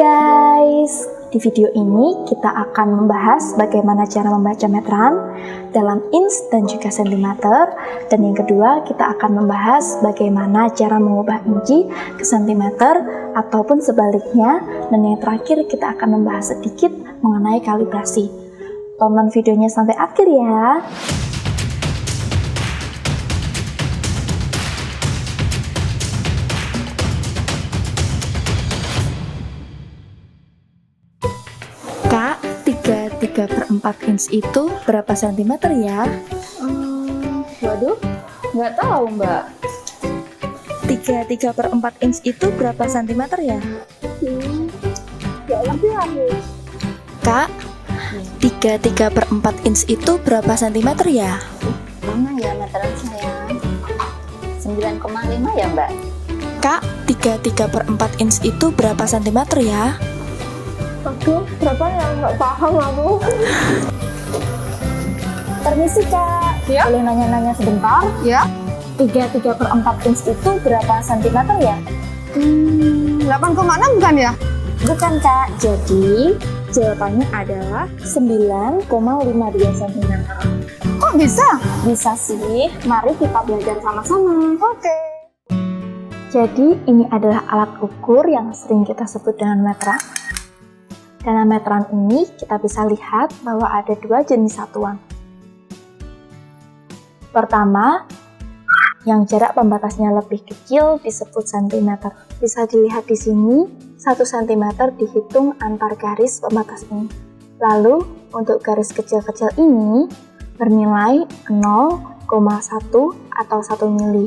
guys, di video ini kita akan membahas bagaimana cara membaca meteran dalam inch dan juga sentimeter. Dan yang kedua, kita akan membahas bagaimana cara mengubah inci ke sentimeter ataupun sebaliknya. Dan yang terakhir, kita akan membahas sedikit mengenai kalibrasi. Tonton videonya sampai akhir ya. Kak, 3/4 inch itu berapa sentimeter ya? Waduh, nggak tahu mbak. 3/4 inch itu berapa sentimeter ya? Nggak lebih lagi. Kak, 3/4 inch itu berapa sentimeter ya? Mana ya meteran saya? 9,5 ya mbak? Kak, 3/4 inch itu berapa sentimeter ya? Aduh, berapa ya? Nggak paham aku. Permisi Kak, Ya? boleh nanya-nanya sebentar? Ya? 3/4 inch itu berapa sentimeter ya? 8,6 bukan ya? Bukan Kak, jadi jawabannya adalah 9,52 cm. Kok bisa? Bisa sih, mari kita belajar sama-sama. Oke. Jadi ini adalah alat ukur yang sering kita sebut dengan meteran. Dalam meteran ini kita bisa lihat bahwa ada dua jenis satuan. Pertama, yang jarak pembatasnya lebih kecil disebut cm. Bisa dilihat di sini, 1 cm dihitung antar garis pembatas ini. Lalu, untuk garis kecil-kecil ini bernilai 0,1 atau 1 mili.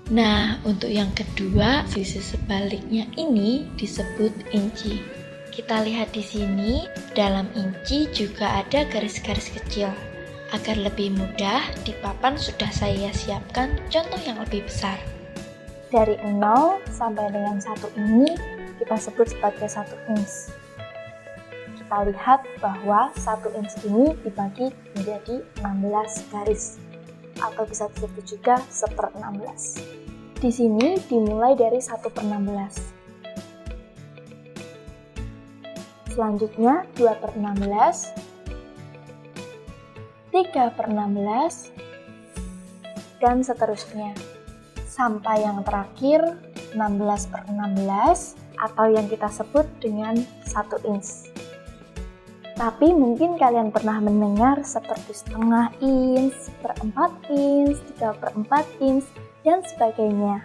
Nah, untuk yang kedua, sisi sebaliknya ini disebut inci. Kita lihat di sini, dalam inci juga ada garis-garis kecil. Agar lebih mudah, di papan sudah saya siapkan contoh yang lebih besar. Dari 0 sampai dengan 1 ini kita sebut sebagai 1 inch. Kita lihat bahwa 1 inch ini dibagi menjadi 16 garis, atau bisa disebut juga 1/16. Di sini dimulai dari 1/16. Selanjutnya 2/16, 3/16, dan seterusnya. Sampai yang terakhir 16/16 atau yang kita sebut dengan 1 inch. Tapi mungkin kalian pernah mendengar seperti setengah inch, 1/4 inch, 3/4 inch, dan sebagainya.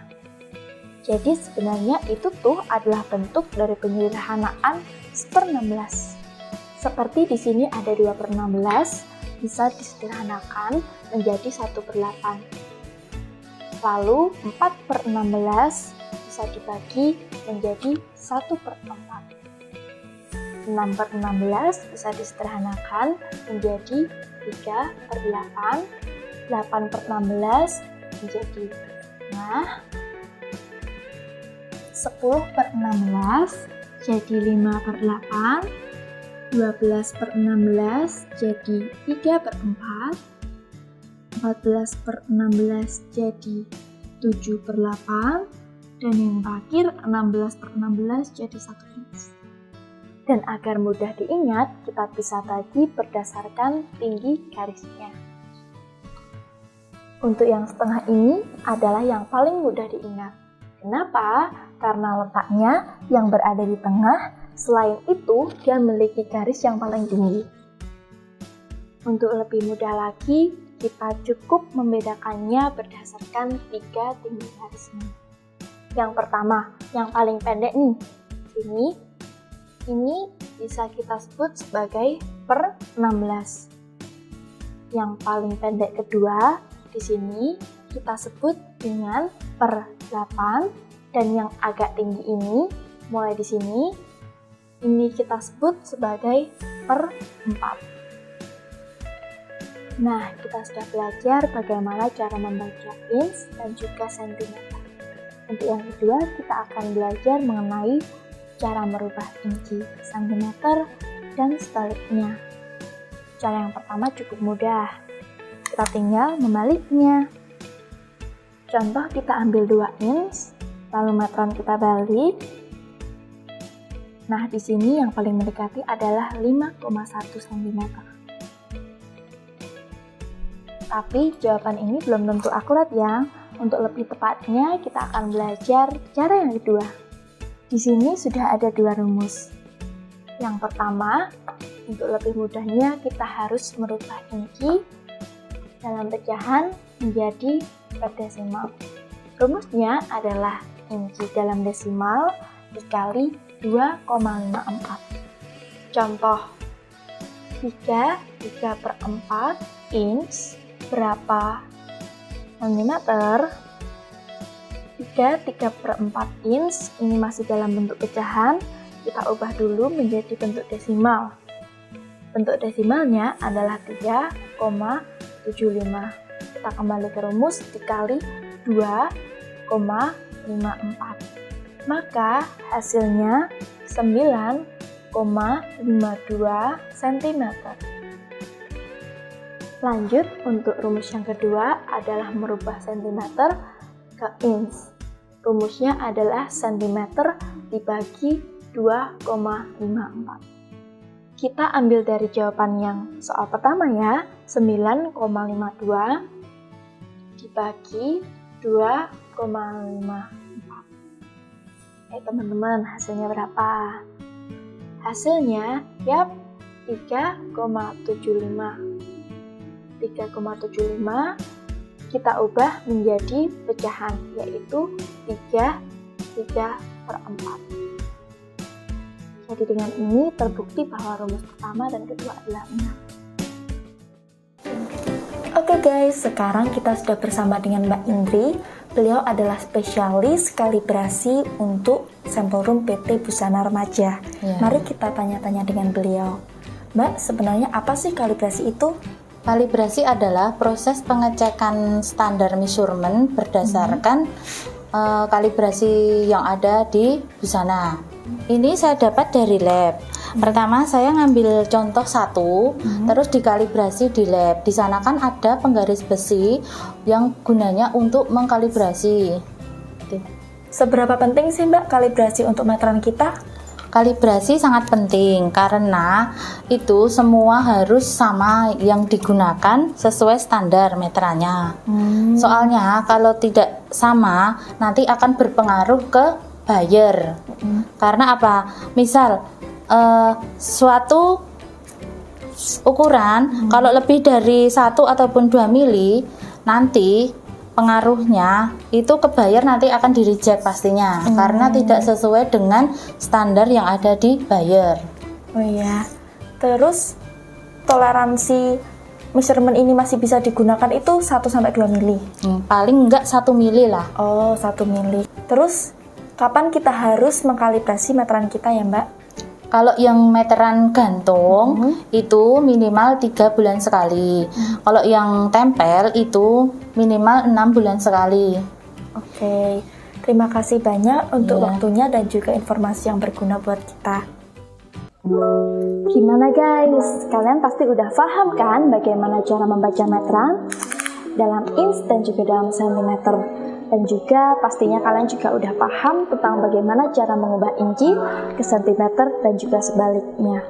Jadi sebenarnya itu tuh adalah bentuk dari penyederhanaan 1/16. Seperti di sini ada 2/16, bisa disederhanakan menjadi 1/8. Lalu 4/16 bisa dibagi menjadi 1/4. 6/16 bisa disederhanakan menjadi 3/8. 8/16 menjadi setengah. 10/16 jadi 5/8. 12/16 jadi 3/4. 14/16 jadi 7/8. Dan yang terakhir 16/16 jadi 1 inch. Dan agar mudah diingat, kita bisa bagi berdasarkan tinggi garisnya. Untuk yang setengah ini adalah yang paling mudah diingat. Kenapa? Karena letaknya yang berada di tengah, selain itu dia memiliki garis yang paling tinggi. Untuk lebih mudah lagi, kita cukup membedakannya berdasarkan 3 tinggi garisnya. Yang pertama, yang paling pendek nih, ini bisa kita sebut sebagai /16. Yang paling pendek kedua, di sini kita sebut dengan /8, dan yang agak tinggi ini, mulai di sini, ini kita sebut sebagai /4. Nah, kita sudah belajar bagaimana cara membaca inch dan juga sentimeter. Untuk yang kedua, kita akan belajar mengenai cara merubah inci ke sentimeter dan sebaliknya. Cara yang pertama cukup mudah. Kita tinggal membaliknya. Contoh, kita ambil 2 inch, lalu meteran kita balik. Nah, di sini yang paling mendekati adalah 5,1 cm. Tapi jawaban ini belum tentu akurat ya. Untuk lebih tepatnya, kita akan belajar cara yang kedua. Di sini sudah ada dua rumus. Yang pertama, untuk lebih mudahnya kita harus merubah inci dalam pecahan menjadi per desimal. Rumusnya adalah inci dalam desimal dikali 2,54. Contoh, 3/4 inch berapa milimeter? 3/4 inch ini masih dalam bentuk pecahan, kita ubah dulu menjadi bentuk desimal. Bentuk desimalnya adalah 3,75. Kita kembali ke rumus dikali 2,54. Maka hasilnya 9,52 cm. Lanjut, untuk rumus yang kedua adalah merubah cm ke inch. Rumusnya adalah cm dibagi 2,54. Kita ambil dari jawaban yang soal pertama ya, 9,52 dibagi 2,54. Teman-teman, hasilnya berapa? Hasilnya, yap, 3,75. 3,75 kita ubah menjadi pecahan, yaitu 3/4. Jadi dengan ini terbukti bahwa rumus pertama dan kedua adalah benar. Oke guys, sekarang kita sudah bersama dengan Mbak Indri. Beliau adalah spesialis kalibrasi untuk sampel room PT Busana Remaja. Mari kita tanya-tanya dengan beliau. Mbak, sebenarnya apa sih kalibrasi itu? Kalibrasi adalah proses pengecekan standar measurement berdasarkan kalibrasi yang ada di busana. Ini saya dapat dari lab. Pertama saya ngambil contoh satu, terus dikalibrasi di lab. Di sana kan ada penggaris besi yang gunanya untuk mengkalibrasi. Seberapa penting sih Mbak kalibrasi untuk meteran kita? Kalibrasi sangat penting karena itu semua harus sama yang digunakan sesuai standar meterannya. Soalnya kalau tidak sama nanti akan berpengaruh ke buyer. Karena apa? Misal suatu ukuran kalau lebih dari 1 ataupun 2 mili nanti pengaruhnya itu ke buyer nanti akan di-reject pastinya karena tidak sesuai dengan standar yang ada di buyer. Oh iya. Terus toleransi measurement ini masih bisa digunakan itu 1-2 mili. Paling enggak 1 mili lah. Oh, 1 mili. Terus kapan kita harus mengkalibrasi meteran kita ya, Mbak? Kalau yang meteran gantung itu minimal 3 bulan sekali. Kalau yang tempel itu minimal 6 bulan sekali. Oke, terima kasih banyak untuk waktunya dan juga informasi yang berguna buat kita. Gimana guys? Kalian pasti udah paham kan bagaimana cara membaca meteran dalam inch dan juga dalam sentimeter? Dan juga pastinya kalian juga udah paham tentang bagaimana cara mengubah inci ke sentimeter dan juga sebaliknya.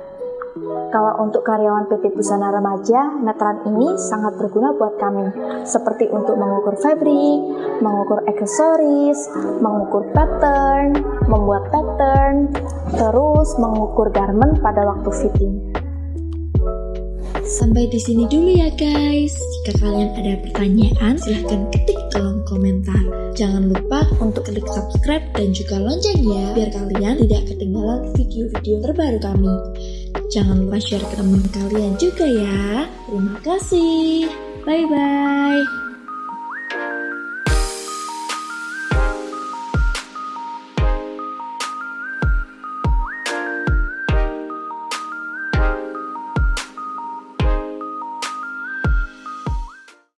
Kalau untuk karyawan PT Busana Remaja, meteran ini sangat berguna buat kami, seperti untuk mengukur fabric, mengukur aksesoris, mengukur pattern, membuat pattern, terus mengukur garment pada waktu fitting. Sampai di sini dulu ya guys. Jika kalian ada pertanyaan, silahkan ketik kolom komentar. Jangan lupa untuk klik subscribe dan juga loncengnya biar kalian tidak ketinggalan video-video terbaru kami. Jangan lupa share ke teman kalian juga ya. Terima kasih. Bye-bye.